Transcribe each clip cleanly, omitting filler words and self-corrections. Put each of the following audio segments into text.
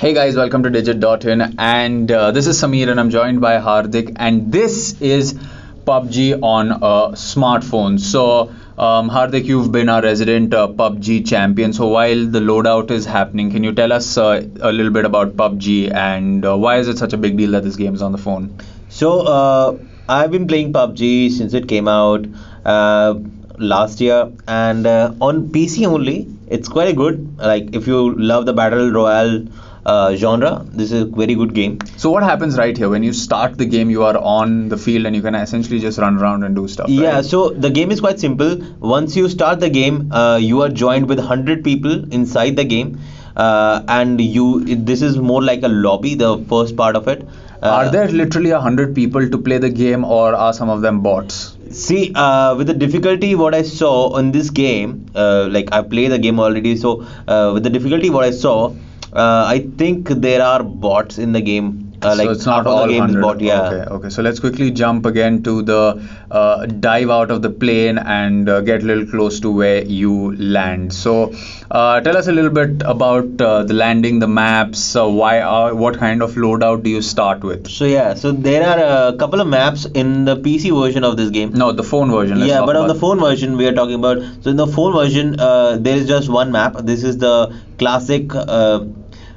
Hey guys, welcome to Digit.in, and this is Sameer, and I'm joined by Hardik, and this is PUBG on a smartphone. So, Hardik, you've been our resident PUBG champion. So, while the loadout is happening, can you tell us a little bit about PUBG and why is it such a big deal that this game is on the phone? I've been playing PUBG since it came out last year, and on PC only. It's quite good. Like if you love the battle royale genre, this is a very good game. So, what happens right here when you start the game? You are on the field and you can essentially just run around and do stuff. Yeah, right? so the game is quite simple. Once you start the game, you are joined with 100 people inside the game, and this is more like a lobby. The first part of it. Are there literally 100 people to play the game, or are some of them bots? See, with the difficulty what I saw in this game, like I played the game already, so with the difficulty what I saw, I think there are bots in the game. So Like it's not half of all the game is 100. bot, yeah. Okay. So let's quickly jump again to the dive out of the plane and get a little close to where you land. So tell us a little bit about the landing, the maps, what kind of loadout do you start with? So there are a couple of maps in the PC version of this game. No, the phone version. Let's Yeah, talk but on about. the phone version we are talking about. So in the phone version, there is just one map. This is the classic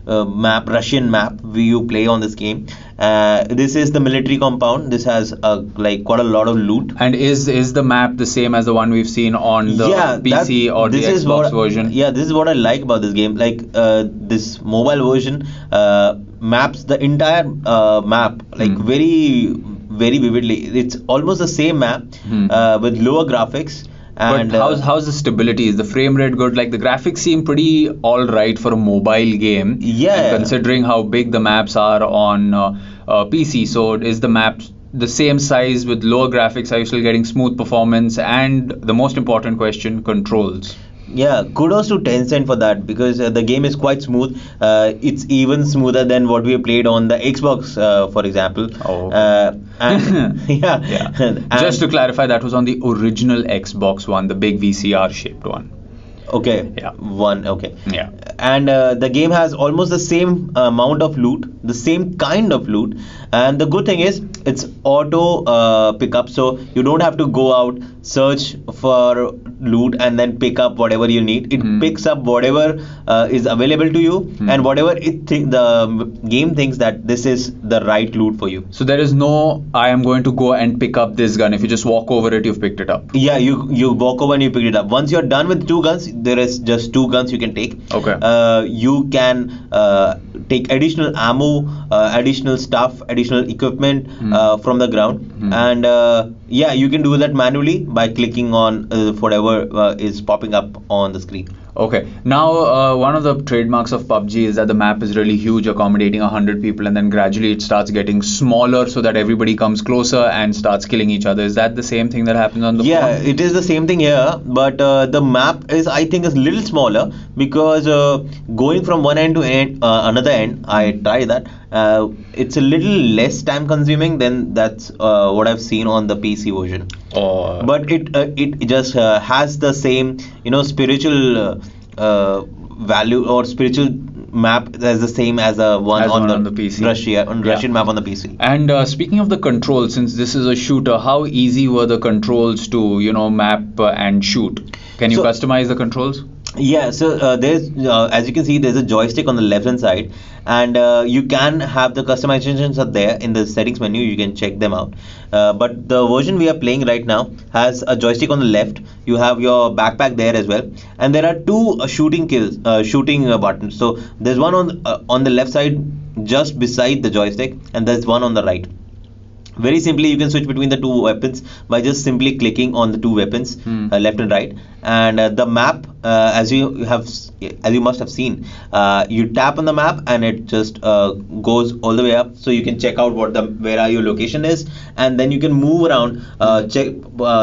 map, Russian map you play on this game. This is the military compound. This has like quite a lot of loot. And is the map the same as the one we've seen on the PC or the this is Xbox what, version? Yeah, this is what I like about this game. Like this mobile version maps the entire map like very vividly. It's almost the same map with lower graphics. And But how's the stability? Is the frame rate good? Like the graphics seem pretty all right for a mobile game. Yeah. And considering how big the maps are on PC, so is the map the same size with lower graphics? Are you still getting smooth performance? And the most important question, controls. Yeah, kudos to Tencent for that because the game is quite smooth. It's even smoother than what we played on the Xbox, for example. Oh. And yeah, Yeah. And- Just to clarify, that was on the original Xbox One, the big VCR shaped one. okay, Yeah. one okay. Yeah. And the game has almost the same amount of loot, the same kind of loot, and the good thing is it's auto pickup, so you don't have to go out search for loot and then pick up whatever you need. It picks up whatever is available to you, and whatever the game thinks that this is the right loot for you. So there is no, I am going to go and pick up this gun. If you just walk over it, you've picked it up. Yeah, you walk over and you pick it up. Once you're done with two guns, there is just two guns you can take. Okay. You can take additional ammo, additional stuff, additional equipment from the ground, and yeah, you can do that manually by clicking on whatever is popping up on the screen. Okay. Now, one of the trademarks of PUBG is that the map is really huge, accommodating 100 people, and then gradually it starts getting smaller so that everybody comes closer and starts killing each other. Is that the same thing that happens on the Yeah, phone? it is the same thing here, but the map is, I think, is a little smaller because going from one end to another end, I tried that. It's a little less time consuming than that's what I've seen on the PC version. Or But it just has the same spiritual value or spiritual map as the same as the one As on one the on the PC. Russian map on the PC. And speaking of the controls, since this is a shooter, how easy were the controls to, map and shoot? Can you So- customize the controls? Yeah, so there's as you can see, there's a joystick on the left hand side, and you can have the customizations are there in the settings menu. You can check them out. But the version we are playing right now has a joystick on the left. You have your backpack there as well, and there are two shooting buttons. So there's one on the left side just beside the joystick, and there's one on the right. Very simply, you can switch between the two weapons by just simply clicking on the two weapons, left and right. And the map, as you must have seen, you tap on the map and it just goes all the way up. So you can check out where are your location is, and then you can move around,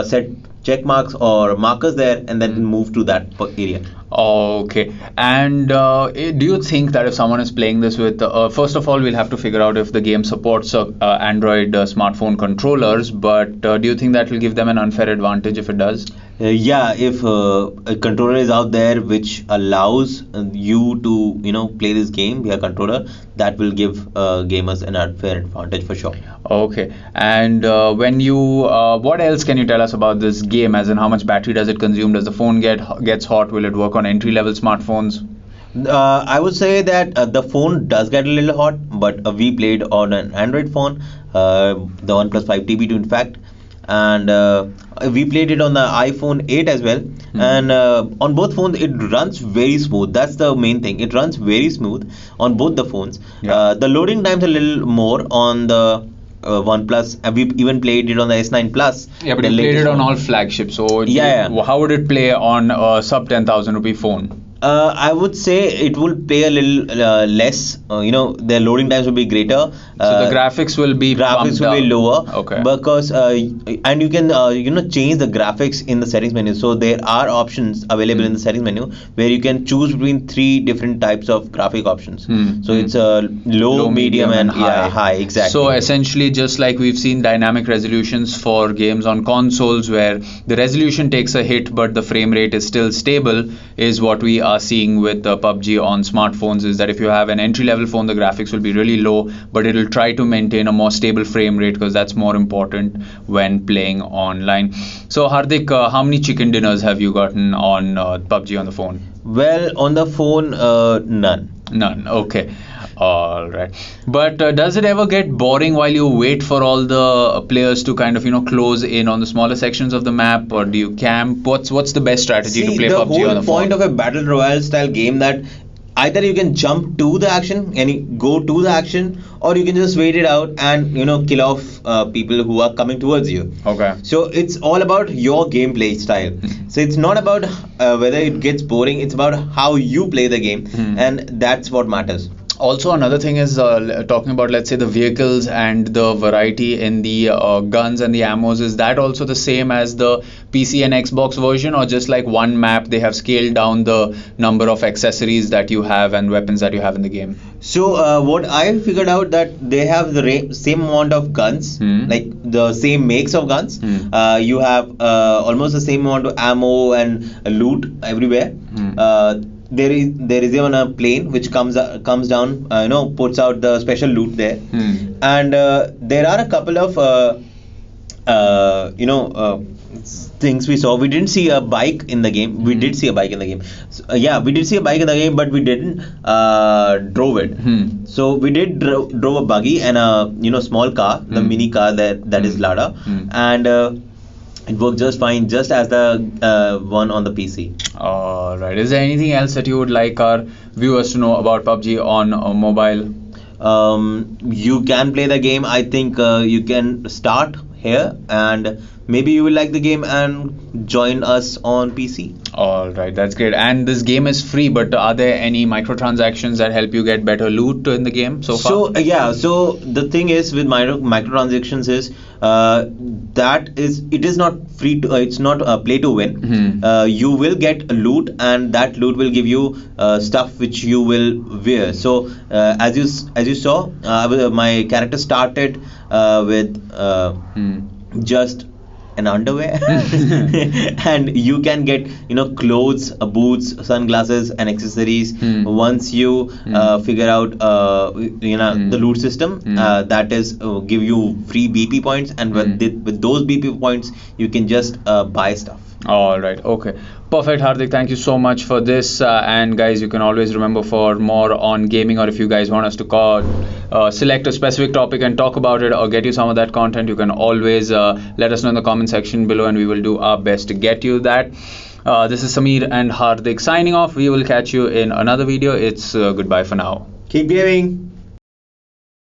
set check marks or markers there, and then move to that area. Okay. And do you think that if someone is playing this with, first of all, we'll have to figure out if the game supports Android smartphone controllers, but do you think that will give them an unfair advantage if it does? Yeah, if a controller is out there which allows you to play this game via controller, that will give gamers an unfair advantage for sure. Okay. And what else can you tell us about this game? As in, how much battery does it consume? Does the phone gets hot? Will it work on entry-level smartphones? I would say that the phone does get a little hot, but we played on an Android phone, the OnePlus 5 TB2 in fact, and we played it on the iPhone 8 as well. And on both phones it runs very smooth. That's the main thing. It runs very smooth on both the phones. Yeah. The loading times a little more on the OnePlus, and we even played it on the S9 Plus. Yeah, but the you played latest it on one. all flagships. So Yeah. how would it play on a sub 10,000 rupee phone? I would say it will play a little less. Their loading times will be greater. So the graphics will be graphics pumped will be up. lower. Okay. Because and you can change the graphics in the settings menu. So there are options available in the settings menu where you can choose between three different types of graphic options. So it's low, medium, and yeah, high. Exactly. So essentially, just like we've seen dynamic resolutions for games on consoles where the resolution takes a hit but the frame rate is still stable, is what we are seeing with PUBG on smartphones. Is that if you have an entry-level phone, the graphics will be really low, but it'll try to maintain a more stable frame rate because that's more important when playing online. So Hardik, how many chicken dinners have you gotten on PUBG on the phone? Well, on the phone, none. None. Okay. All right. But does it ever get boring while you wait for all the players to kind of close in on the smaller sections of the map, or do you camp? What's the best strategy to See, play the PUBG on whole the point phone? of a battle royale style game that either you can jump to the action and go to the action, or you can just wait it out and kill off people who are coming towards you. Okay. So it's all about your gameplay style. So it's not about whether it gets boring. It's about how you play the game, and that's what matters. Also, another thing is talking about, let's say, the vehicles and the variety in the guns and the ammos. Is that also the same as the PC and Xbox version, or just like one map they have scaled down the number of accessories that you have and weapons that you have in the game? So what I figured out that they have the same amount of guns, like the same makes of guns. You have almost the same amount of ammo and loot everywhere. There is even a plane which comes down, puts out the special loot there. And there are a couple of things we saw. We didn't see a bike in the game. We did see a bike in the game. So, yeah, we did see a bike in the game, but we didn't drove it. So we did drove a buggy and a small car, the mini car that is Lada, and it worked just fine, just as the one on the PC. All right. Is there anything else that you would like our viewers to know about PUBG on mobile? You can play the game. I think you can start here, and maybe you will like the game and join us on PC. All right, that's great. And this game is free, but are there any microtransactions that help you get better loot in the game so far? So so the thing is with microtransactions is it is not free to it's not play to win. You will get loot, and that loot will give you stuff which you will wear. So as you saw, my character started with just an underwear and you can get clothes, boots, sunglasses and accessories once you figure out the loot system that is give you free BP points, and with those BP points you can just buy stuff. All right, okay. Perfect, Hardik. Thank you so much for this. And guys, you can always remember for more on gaming, or if you guys want us to select a specific topic and talk about it, or get you some of that content, you can always let us know in the comment section below, and we will do our best to get you that. This is Sameer and Hardik signing off. We will catch you in another video. It's goodbye for now. Keep gaming.